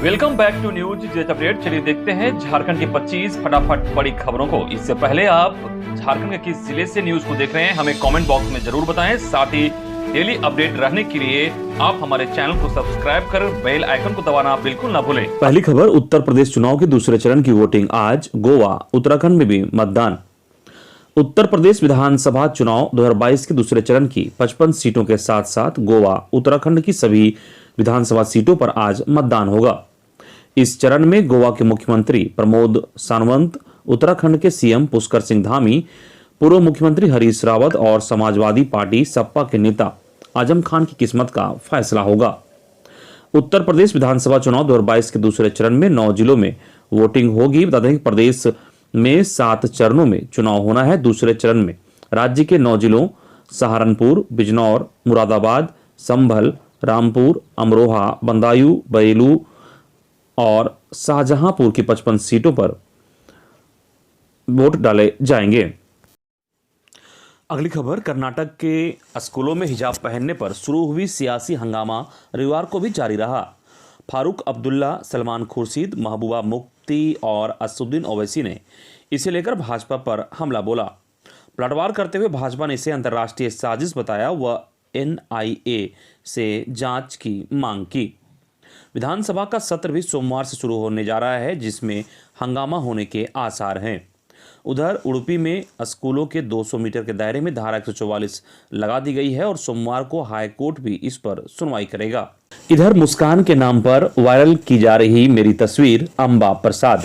Welcome back to news jet update. चलिए देखते हैं झारखंड की 25 फटाफट बड़ी खबरों को। इससे पहले आप झारखंड के किस जिले से न्यूज को देख रहे हैं हमें कमेंट बॉक्स में जरूर बताएं। साथ ही डेली अपडेट रहने के लिए आप हमारे चैनल को सब्सक्राइब कर बेल आइकन को दबाना बिल्कुल ना भूलें। पहली खबर, उत्तर प्रदेश चुनाव के दूसरे चरण की वोटिंग आज। गोवा, उत्तराखंड में भी मतदान। उत्तर प्रदेश विधानसभा चुनाव 2022 के दूसरे चरण की 55 सीटों के साथ साथ गोवा, उत्तराखंड की सभी विधानसभा सीटों पर आज मतदान होगा। इस चरण में गोवा के मुख्यमंत्री प्रमोद सावंत, उत्तराखंड के सीएम पुष्कर सिंह धामी, पूर्व मुख्यमंत्री हरीश रावत और समाजवादी पार्टी सपा के नेता आजम खान की किस्मत का फैसला होगा। उत्तर प्रदेश विधानसभा चुनाव 2022 के दूसरे चरण में 9 जिलों में वोटिंग होगी। बता दें कि प्रदेश में 7 चरणों में चुनाव होना है। दूसरे चरण में राज्य के 9 जिलों सहारनपुर, बिजनौर, मुरादाबाद, संभल, रामपुर, अमरोहा, बदायूं, बरेली और शाहजहांपुर की 55 सीटों पर वोट डाले जाएंगे। अगली खबर, कर्नाटक के स्कूलों में हिजाब पहनने पर शुरू हुई सियासी हंगामा रविवार को भी जारी रहा। फारूक अब्दुल्ला, सलमान खुर्शीद, महबूबा मुफ्ती और असदुद्दीन ओवैसी ने इसे लेकर भाजपा पर हमला बोला। पलटवार करते हुए भाजपा ने इसे अंतर्राष्ट्रीय साजिश बताया व NIA से जांच की मांग की। विधानसभा का सत्र भी सोमवार से शुरू होने जा रहा है, जिसमें हंगामा होने के आसार हैं। उधर उडुपी में स्कूलों के 200 मीटर के दायरे में धारा 144 लगा दी गई है और सोमवार को हाई कोर्ट भी इस पर सुनवाई करेगा। इधर मुस्कान के नाम पर वायरल की जा रही मेरी तस्वीर अंबा प्रसाद।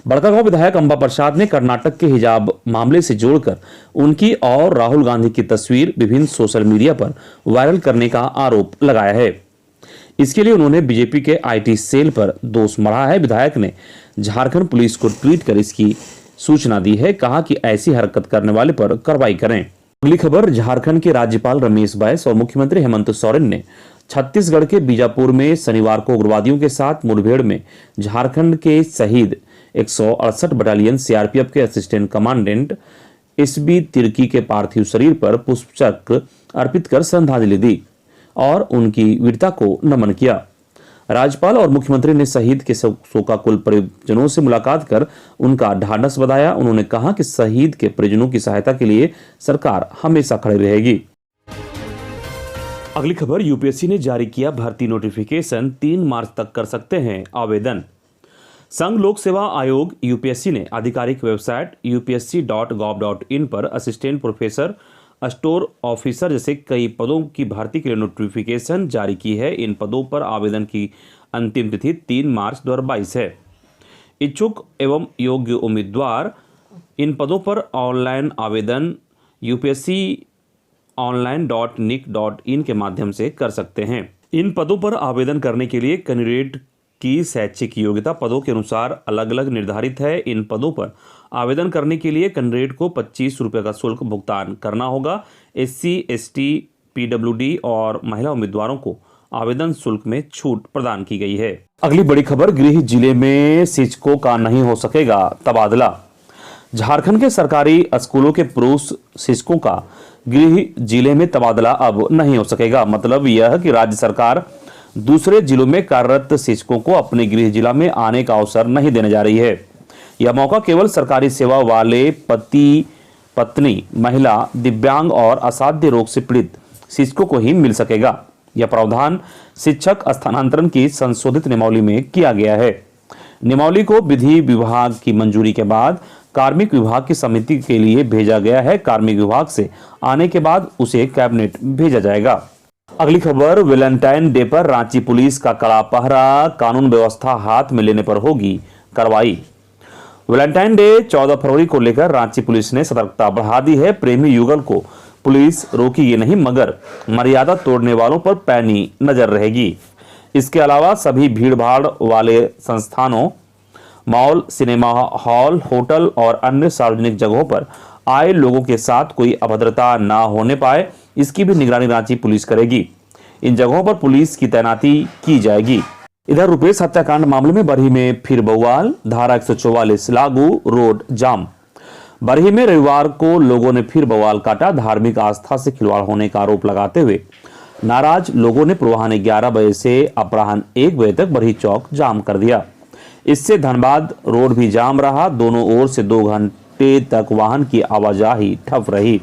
बड़कागांव विधायक अंबा प्रसाद ने कर्नाटक के हिजाब मामले से जोड़कर उनकी और राहुल गांधी की तस्वीर विभिन्न सोशल मीडिया पर वायरल करने का आरोप लगाया है। इसके लिए उन्होंने बीजेपी के IT सेल पर दोष मढ़ा है। विधायक ने झारखंड पुलिस को ट्वीट कर इसकी सूचना दी है। कहा कि ऐसी हरकत करने वाले पर कार्रवाई करें। अगली खबर, झारखंड के राज्यपाल रमेश बैस और मुख्यमंत्री हेमंत सोरेन ने छत्तीसगढ़ के बीजापुर में शनिवार को उग्रवादियों के साथ मुठभेड़ में झारखंड के शहीद 168 बटालियन CRPF के असिस्टेंट कमांडेंट SB तिर्की के पार्थिव शरीर पर पुष्पचक्र अर्पित कर श्रद्धांजलि दी और उनकी वीरता को नमन किया। राज्यपाल और मुख्यमंत्री ने शहीद के शोकाकुल परिजनों से मुलाकात कर उनका ढाढ़स बधाया। उन्होंने कहा कि शहीद के परिजनों की सहायता के लिए सरकार हमेशा खड़ी रहेगी। अगली खबर, UPSC ने जारी किया भर्ती नोटिफिकेशन, 3 मार्च तक कर सकते हैं आवेदन। संघ लोक सेवा आयोग UPSC ने आधिकारिक वेबसाइट upsc.gov.in पर असिस्टेंट प्रोफेसर, स्टोर ऑफिसर जैसे कई पदों की भर्ती के लिए नोटिफिकेशन जारी की है। इन पदों पर आवेदन की अंतिम तिथि 3 मार्च 2022 है। इच्छुक एवं योग्य उम्मीदवार इन पदों पर ऑनलाइन आवेदन UPSC online.nic.in के माध्यम से कर सकते हैं। इन पदों पर आवेदन करने के लिए कैंडिडेट की शैक्षिक योग्यता पदों के अनुसार अलग अलग निर्धारित है। इन पदों पर आवेदन करने के लिए कैंडिडेट को 25 रुपये का शुल्क भुगतान करना होगा। SC, ST, PWD और महिला उम्मीदवारों को आवेदन शुल्क में छूट प्रदान की गई है। अगली बड़ी खबर, गृह जिले में शिक्षकों का नहीं हो सकेगा तबादला। झारखंड के सरकारी स्कूलों के पुरुष शिक्षकों का गृह जिले में तबादला अब नहीं हो सकेगा। मतलब यह कि राज्य सरकार दूसरे जिलों में कार्यरत शिक्षकों को अपने गृह जिला में आने का अवसर नहीं देने जा रही है। यह मौका केवल सरकारी सेवा वाले पति, पत्नी, महिला, दिव्यांग और असाध्य रोग से पीड़ित शिक्षकों को ही मिल सकेगा। यह प्रावधान शिक्षक स्थानांतरण की संशोधित नियमावली में किया गया है। नियमावली को विधि विभाग की मंजूरी के बाद कार्मिक विभाग की समिति के लिए भेजा गया है। कार्मिक विभाग से आने के बाद उसे कैबिनेट भेजा जाएगा। अगली खबर, वैलेंटाइन डे पर रांची पुलिस का कड़ा पहरा, कानून व्यवस्था हाथ में लेने पर होगी कार्रवाई। वैलेंटाइन डे 14 फरवरी को लेकर रांची पुलिस ने सतर्कता बढ़ा दी है। प्रेमी युगल को पुलिस रोकेगी नहीं, मगर मर्यादा तोड़ने वालों पर पैनी नजर रहेगी। इसके अलावा सभी भीड़भाड़ वाले संस्थानों, मॉल, सिनेमा हॉल, होटल और अन्य सार्वजनिक जगहों पर आए लोगों के साथ कोई अभद्रता ना होने पाए, इसकी भी निगरानी रांची पुलिस करेगी। इन जगहों पर पुलिस की तैनाती की जाएगी। इधर रुपेश हत्याकांड मामले में बरही में फिर बवाल, धारा 144 लागू, रोड जाम। बरही में रविवार को लोगों ने फिर बवाल काटा। धार्मिक आस्था से खिलवाड़ होने का आरोप लगाते हुए नाराज लोगों ने पूर्वाह्न 11 बजे से अपराह्न 1 बजे तक बरही चौक जाम कर दिया। इससे धनबाद रोड भी जाम रहा। दोनों ओर से 2 घंटे तक वाहन की आवाजाही ठप रही।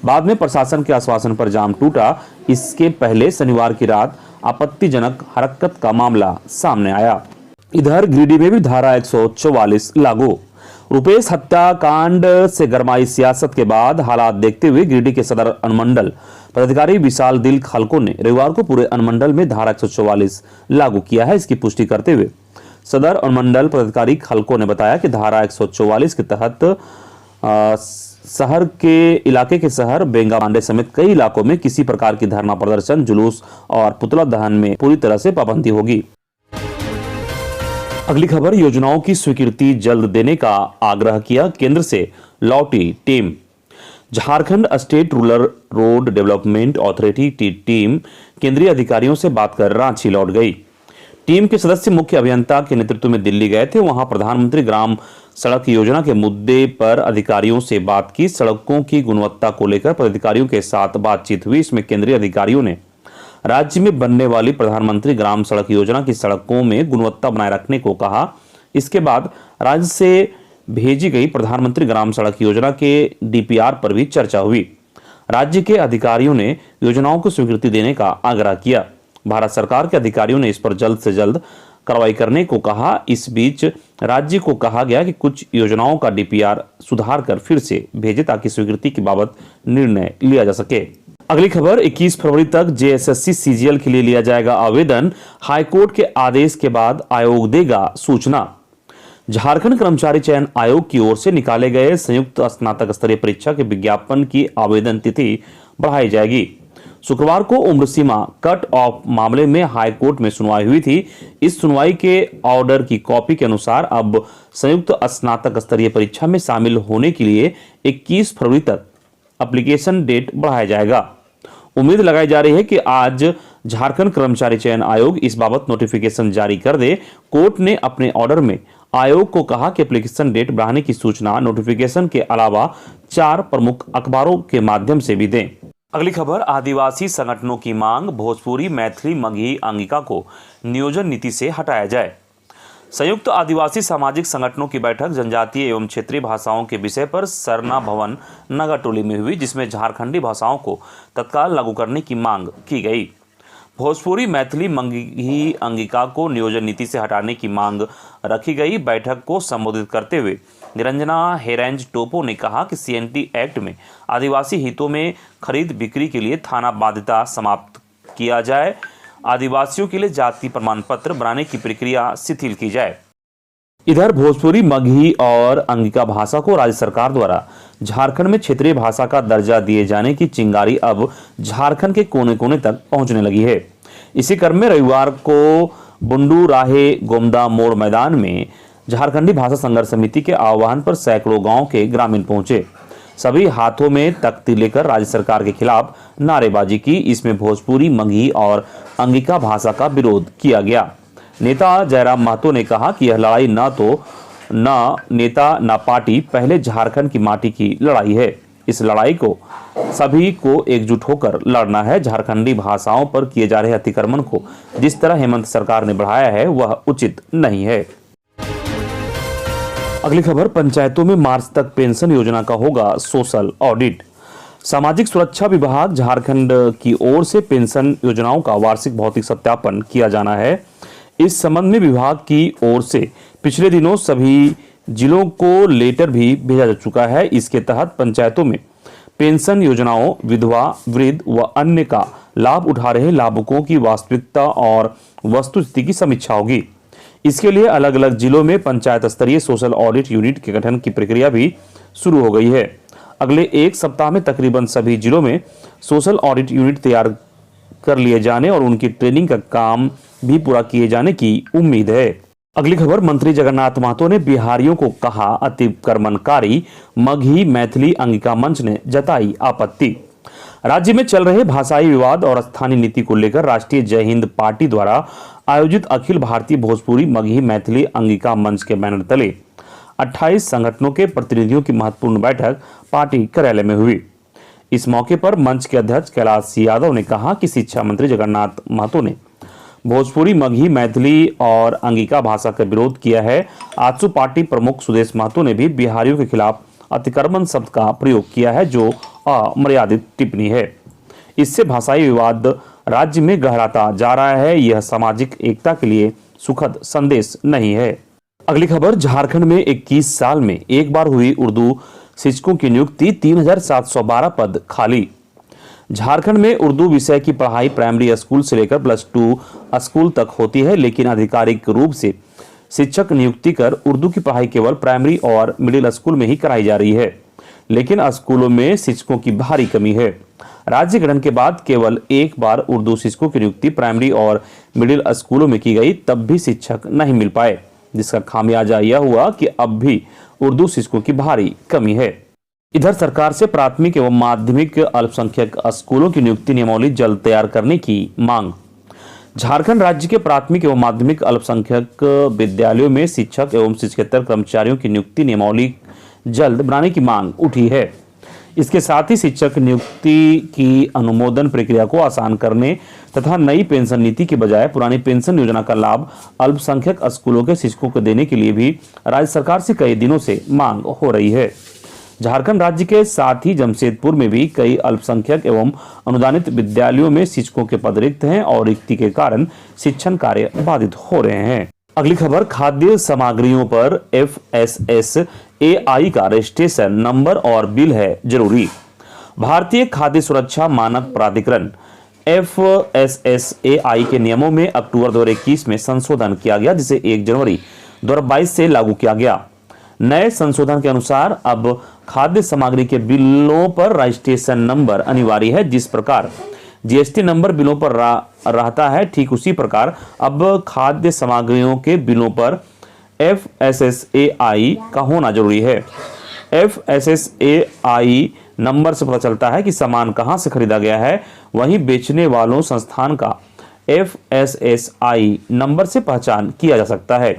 बाद में प्रशासन के आश्वासन पर जाम टूटा। इसके पहले शनिवार की रात आपत्तिजनक हरकत का मामला सामने आया। इधर गिरिडीह में भी धारा 144 लागू। रुपेश हत्याकांड से गरमाई सियासत के बाद हालात देखते हुए गिरिडीह के सदर अनुमंडल पदाधिकारी विशाल दिल खलको ने रविवार को पूरे अनुमंडल में धारा 144 लागू किया है। इसकी पुष्टि करते हुए सदर अनुमंडल पदाधिकारी खलको ने बताया कि धारा 144 के तहत शहर के इलाके के शहर बेंगा मांडे समेत कई इलाकों में किसी प्रकार की धरना प्रदर्शन, जुलूस और पुतला दहन में पूरी तरह से पाबंदी होगी। अगली खबर, योजनाओं की स्वीकृति जल्द देने का आग्रह किया, केंद्र से लौटी team. Jharkhand state rural road development authority की टीम केंद्रीय अधिकारियों से बात कर रांची लौट गई। टीम के सदस्य मुख्य अभियंता के नेतृत्व में दिल्ली गए थे। वहां प्रधानमंत्री ग्राम सड़क योजना के मुद्दे पर अधिकारियों से बात की। सड़कों की गुणवत्ता को लेकर पदाधिकारियों के साथ बातचीत हुई। इसमें केंद्रीय अधिकारियों ने राज्य में बनने वाली प्रधानमंत्री ग्राम सड़क योजना की सड़कों में गुणवत्ता बनाए रखने को कहा। इसके बाद राज्य से भेजी गई प्रधानमंत्री ग्राम सड़क योजना के डीपीआर पर भी चर्चा हुई। राज्य के अधिकारियों ने योजनाओं को स्वीकृति देने का आग्रह किया। भारत सरकार के अधिकारियों ने इस पर जल्द से जल्द कार्रवाई करने को कहा। इस बीच राज्य को कहा गया कि कुछ योजनाओं का डीपीआर सुधार कर फिर से भेजे ताकि स्वीकृति की बाबत निर्णय लिया जा सके। अगली खबर, 21 फरवरी तक जेएसएससी सीजीएल के लिए लिया जाएगा आवेदन। हाईकोर्ट के आदेश के बाद आयोग देगा सूचना। झारखंड कर्मचारी चयन आयोग की ओर से निकाले गए संयुक्त स्नातक स्तरीय परीक्षा के विज्ञापन की आवेदन तिथि बढ़ाई जाएगी। शुक्रवार को उम्र सीमा कट ऑफ मामले में हाईकोर्ट में सुनवाई हुई थी। इस सुनवाई के ऑर्डर की कॉपी के अनुसार अब संयुक्त स्नातक स्तरीय परीक्षा में शामिल होने के लिए 21 फरवरी तक एप्लीकेशन डेट बढ़ाया जाएगा। उम्मीद लगाई जा रही है कि आज झारखंड कर्मचारी चयन आयोग इस बाबत नोटिफिकेशन जारी कर दे। कोर्ट ने अपने ऑर्डर में आयोग को कहा कि एप्लीकेशन डेट बढ़ाने की सूचना नोटिफिकेशन के अलावा 4 प्रमुख अखबारों के माध्यम से भी दें। अगली खबर, आदिवासी संगठनों की मांग, भोजपुरी, मैथिली, मगही, अंगिका को नियोजन नीति से हटाया जाए। संयुक्त आदिवासी सामाजिक संगठनों की बैठक जनजातीय एवं क्षेत्रीय भाषाओं के विषय पर सरना भवन नगरटोली में हुई, जिसमें झारखंडी भाषाओं को तत्काल लागू करने की मांग की गई। भोजपुरी, मैथिली, मगही, अंगिका को नियोजन नीति से हटाने की मांग रखी गई। बैठक को संबोधित करते हुए निरंजना हेरेंज टोपो ने कहा कि सीएनटी एक्ट में आदिवासी हितों में खरीद बिक्री के लिए थाना बाध्यता समाप्त किया जाए। आदिवासियों के लिए जाति प्रमाण पत्र बनाने की प्रक्रिया शिथिल की जाए। इधर भोजपुरी, मगही और अंगिका भाषा को राज्य सरकार द्वारा झारखंड में क्षेत्रीय भाषा का दर्जा दिए जाने की चिंगारी अब झारखंड के कोने कोने तक पहुंचने लगी है। इसी क्रम में रविवार को बुंडू राहे गोमदा मोड़ मैदान में झारखंडी भाषा संघर्ष समिति के आह्वान पर सैकड़ों गांव के ग्रामीण पहुंचे। सभी हाथों में तख्ती लेकर राज्य सरकार के खिलाफ नारेबाजी की। इसमें भोजपुरी, मगही और अंगिका भाषा का विरोध किया गया। नेता जयराम महतो ने कहा कि यह लड़ाई न नेता न पार्टी, पहले झारखंड की माटी की लड़ाई है। इस लड़ाई को सभी को एकजुट होकर लड़ना है। झारखंडी भाषाओं पर किए जा रहे अतिक्रमण को जिस तरह हेमंत सरकार ने बढ़ाया है वह उचित नहीं है। अगली खबर, पंचायतों में मार्च तक पेंशन योजना का होगा सोशल ऑडिट। सामाजिक सुरक्षा विभाग झारखंड की ओर से पेंशन योजनाओं का वार्षिक भौतिक सत्यापन किया जाना है। इस संबंध में विभाग की ओर से पिछले दिनों सभी जिलों को लेटर भी भेजा जा चुका है। इसके तहत पंचायतों में पेंशन योजनाओं, विधवा, वृद्ध व अन्य का लाभ उठा रहे लाभुकों की वास्तविकता और वस्तुस्थिति की समीक्षा होगी। इसके लिए अलग अलग जिलों में पंचायत स्तरीय सोशल ऑडिट यूनिट के गठन की प्रक्रिया भी शुरू हो गई है। अगले एक सप्ताह में तकरीबन सभी जिलों में सोशल ऑडिट यूनिट तैयार कर लिए जाने और उनकी ट्रेनिंग का काम भी पूरा किए जाने की उम्मीद है। अगली खबर, मंत्री जगन्नाथ महतो ने बिहारियों को कहा अतिक्रमणकारी। मगही, मैथिली, अंगिका मंच ने जताई आपत्ति। राज्य में चल रहे भाषाई विवाद और स्थानीय नीति को लेकर राष्ट्रीय जय हिंद पार्टी द्वारा आयोजित अखिल भारतीय भोजपुरी, मगही, मैथिली, अंगिका मंच के बैनर तले 28 संगठनों के प्रतिनिधियों की महत्वपूर्ण बैठक पार्टी कार्यालय में हुई। इस मौके पर मंच के अध्यक्ष कैलाश यादव ने कहा कि शिक्षा मंत्री जगन्नाथ महतो ने भोजपुरी, मगही, मैथिली और अंगिका भाषा का विरोध किया है। आजसू पार्टी प्रमुख सुदेश महतो ने भी बिहारियों के खिलाफ अतिक्रमण शब्द का प्रयोग किया है, जो अमर्यादित टिप्पणी है। इससे भाषाई विवाद राज्य में गहराता जा रहा है। यह सामाजिक एकता के लिए सुखद संदेश नहीं है। अगली खबर, झारखंड में 21 साल में एक बार हुई उर्दू शिक्षकों की नियुक्ति, 3712 पद खाली। झारखंड में उर्दू विषय की पढ़ाई प्राइमरी स्कूल से लेकर +2 स्कूल तक होती है, लेकिन आधिकारिक रूप से शिक्षक नियुक्ति कर उर्दू की पढ़ाई केवल प्राइमरी और मिडिल स्कूल में ही कराई जा रही है। लेकिन स्कूलों में शिक्षकों की भारी कमी है। राज्य गठन के बाद केवल एक बार उर्दू शिक्षकों की नियुक्ति प्राइमरी और मिडिल स्कूलों में की गई, तब भी शिक्षक नहीं मिल पाए, जिसका खामियाजा यह हुआ कि अब भी उर्दू शिक्षकों की भारी कमी है। इधर सरकार से प्राथमिक एवं माध्यमिक अल्पसंख्यक स्कूलों की नियुक्ति नियमावली जल्द तैयार करने की मांग। झारखंड राज्य के प्राथमिक एवं माध्यमिक अल्पसंख्यक विद्यालयों में शिक्षक एवं शिक्षकेतर कर्मचारियों की नियुक्ति नियमावली जल्द बनाने की मांग उठी है। इसके साथ ही शिक्षक नियुक्ति की अनुमोदन प्रक्रिया को आसान करने तथा नई पेंशन नीति के बजाय पुरानी पेंशन योजना का लाभ अल्पसंख्यक स्कूलों के शिक्षकों को देने के लिए भी राज्य सरकार से कई दिनों से मांग हो रही है। झारखंड राज्य के साथ ही जमशेदपुर में भी कई अल्पसंख्यक एवं अनुदानित विद्यालयों में शिक्षकों के पद रिक्त हैं और रिक्ति के कारण शिक्षण कार्य बाधित हो रहे हैं। अगली खबर, खाद्य सामग्रियों पर FSSAI का रजिस्ट्रेशन नंबर और बिल है जरूरी। भारतीय खाद्य सुरक्षा मानक प्राधिकरण FSSAI के नियमों में अक्टूबर 2021 में संशोधन किया गया, जिसे 1 जनवरी 2022 से लागू किया गया। नए संशोधन के अनुसार अब खाद्य सामग्री के बिलों पर रजिस्ट्रेशन नंबर अनिवार्य है। जिस प्रकार GST नंबर बिलों पर रहता है, ठीक उसी प्रकार अब खाद्य सामग्रियों के बिलों पर FSSAI का होना जरूरी है। FSSAI नंबर से पता चलता है कि सामान कहां से खरीदा गया है, वहीं बेचने वालों संस्थान का FSSAI नंबर से पहचान किया जा सकता है।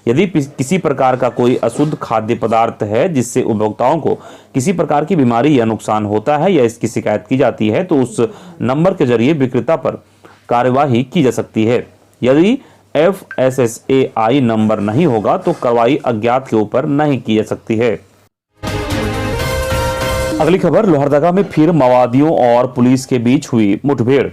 यदि किसी प्रकार का कोई अशुद्ध खाद्य पदार्थ है जिससे उपभोक्ताओं को किसी प्रकार की बीमारी या नुकसान होता है या इसकी शिकायत की जाती है, तो उस नंबर के जरिए विक्रेता पर कार्यवाही की जा सकती है। यदि FSSAI नंबर नहीं होगा तो कार्रवाई अज्ञात के ऊपर नहीं की जा सकती है। अगली खबर, लोहरदगा में फिर माओवादियों और पुलिस के बीच हुई मुठभेड़।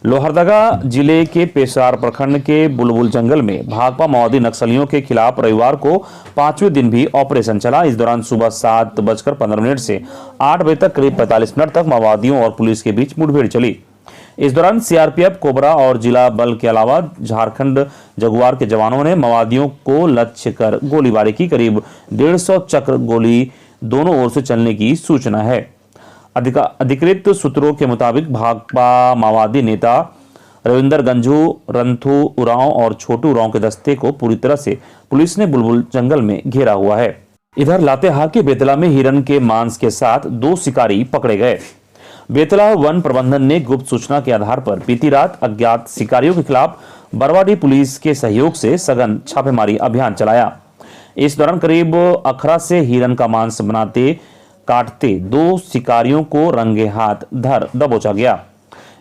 लोहरदगा जिले के पेशावर प्रखंड के बुलबुल जंगल में भाकपा माओवादी नक्सलियों के खिलाफ रविवार को 5वें दिन भी ऑपरेशन चला। इस दौरान सुबह 7:15 से 8 बजे तक करीब 45 मिनट तक माओवादियों और पुलिस के बीच मुठभेड़ चली। इस दौरान CRPF, कोबरा और जिला बल के अलावा झारखंड जगुआर के जवानों ने माओवादियों को लक्ष्य कर गोलीबारी की। करीब 150 चक्र गोली दोनों ओर से चलने की सूचना है। अधिकृत सूत्रों के मुताबिक भाकपा माओवादी नेता रविंदर गंजू, रंथू उरांव और छोटू उरांव के दस्ते को पूरी तरह से पुलिस ने बुलबुल जंगल में घेरा हुआ है। इधर लातेहार के बेतला में हिरन के मांस के साथ 2 शिकारी पकड़े गए। बेतला वन प्रबंधन ने गुप्त सूचना के आधार पर बीती रात अज्ञात शिकारियों के खिलाफ बरवाडीह पुलिस के सहयोग से सघन छापेमारी अभियान चलाया। इस दौरान करीब 11 से हिरन का मांस बनाते काटते 2 शिकारियों को रंगे हाथ धर दबोचा गया।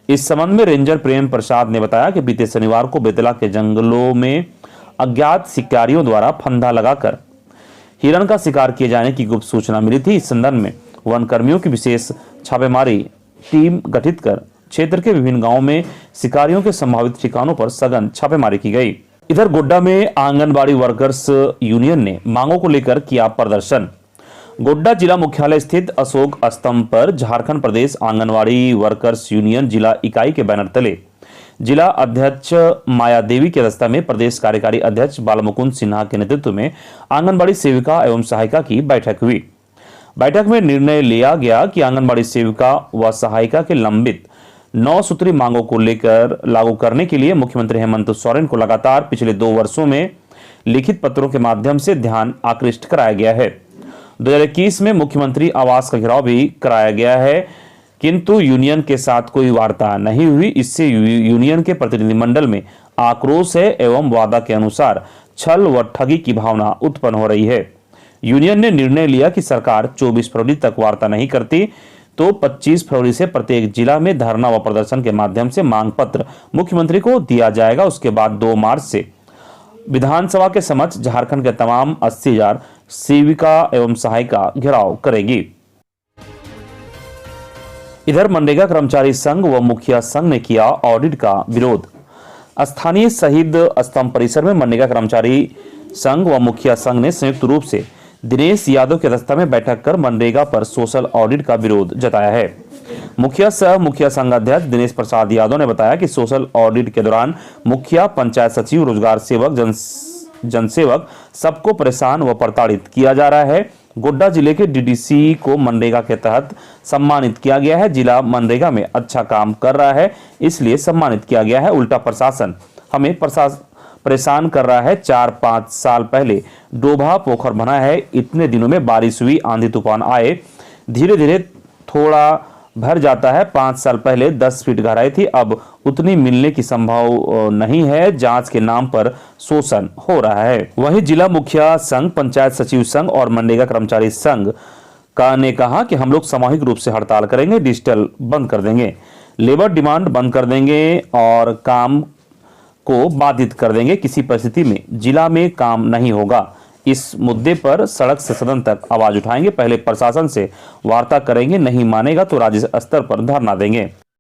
इस संबंध में रेंजर प्रेम प्रसाद ने बताया कि बीते शनिवार को बेतला के जंगलों में अज्ञात शिकारियों द्वारा फंदा लगाकर हिरन का शिकार किए जाने की गुप्त सूचना मिली थी। इस संदर्भ में वन कर्मियों की विशेष छापेमारी टीम गठित कर क्षेत्र के विभिन्न गांवों में शिकारियों के संभावित ठिकानों पर सघन छापेमारी की गई। इधर गोड्डा में आंगनबाड़ी वर्कर्स यूनियन ने मांगों को लेकर किया प्रदर्शन। गोड्डा जिला मुख्यालय स्थित अशोक स्तंभ पर झारखंड प्रदेश आंगनबाड़ी वर्कर्स यूनियन जिला इकाई के बैनर तले जिला अध्यक्ष माया देवी की अध्यक्षता में प्रदेश कार्यकारी अध्यक्ष बालमुकुंद सिन्हा के नेतृत्व में आंगनबाड़ी सेविका एवं सहायिका की बैठक हुई। बैठक में निर्णय लिया गया कि आंगनबाड़ी सेविका व सहायिका के लंबित 9 सूत्री मांगों को लेकर लागू करने के लिए मुख्यमंत्री हेमंत सोरेन को लगातार पिछले 2 वर्षों में लिखित पत्रों के माध्यम से ध्यान आकृष्ट कराया गया है। 2021 में मुख्यमंत्री आवास का घेराव भी कराया गया है, किंतु यूनियन के साथ कोई वार्ता नहीं हुई। इससे यूनियन के प्रतिनिधिमंडल में आक्रोश है एवं वादा के अनुसार छल व ठगी की भावना उत्पन्न हो रही है। यूनियन ने निर्णय लिया कि सरकार 24 फरवरी तक वार्ता नहीं करती तो 25 फरवरी से प्रत्येक जिला में धरना व प्रदर्शन के माध्यम से मांग पत्र मुख्यमंत्री को दिया जाएगा। उसके बाद 2 मार्च से विधानसभा के समक्ष झारखंड के तमाम 80,000 सेविका एवं सहायिका घेराव करेगी। इधर मनरेगा कर्मचारी संघ व मुखिया संघ ने किया ऑडिट का विरोध। स्थानीय शहीद स्तंभ परिसर में मनरेगा कर्मचारी संघ व मुखिया संघ ने संयुक्त रूप से दिनेश यादव की अध्यक्षता में बैठक कर मनरेगा पर सोशल ऑडिट का विरोध जताया है। मुखिया संघ अध्यक्ष दिनेश प्रसाद यादव ने बताया कि सोशल ऑडिट के दौरान मुखिया, पंचायत सचिव, रोजगार सेवक, जनसेवक सबको परेशान व प्रताड़ित किया जा रहा है। गोड्डा जिले के डीडीसी को मनरेगा के तहत सम्मानित किया गया है। जिला मनरेगा में अच्छा काम कर रहा है, इसलिए सम्मानित किया गया है। उल्टा प्रशासन हमें परेशान कर रहा है। 4-5 साल पहले डोभा पोखर बना है, इतने दिनों में बारिश हुई, आंधी तूफान आए, धीरे धीरे थोड़ा भर जाता है। 5 साल पहले 10 फीट गहराई थी, अब उतनी मिलने की संभव नहीं है। जांच के नाम पर शोषण हो रहा है। वहीं जिला मुखिया संघ, पंचायत सचिव संघ और मनरेगा कर्मचारी संघ ने कहा कि हम लोग सामूहिक रूप से हड़ताल करेंगे, डिजिटल बंद कर देंगे, लेबर डिमांड बंद कर देंगे और काम को बाधित कर देंगे। किसी परिस्थिति में जिला में काम नहीं होगा। इस मुद्दे पर सड़क से सदन तक आवाज उठाएंगे। पहले प्रशासन से वार्ता करेंगे, नहीं मानेगा तो राज्य स्तर पर धरना देंगे।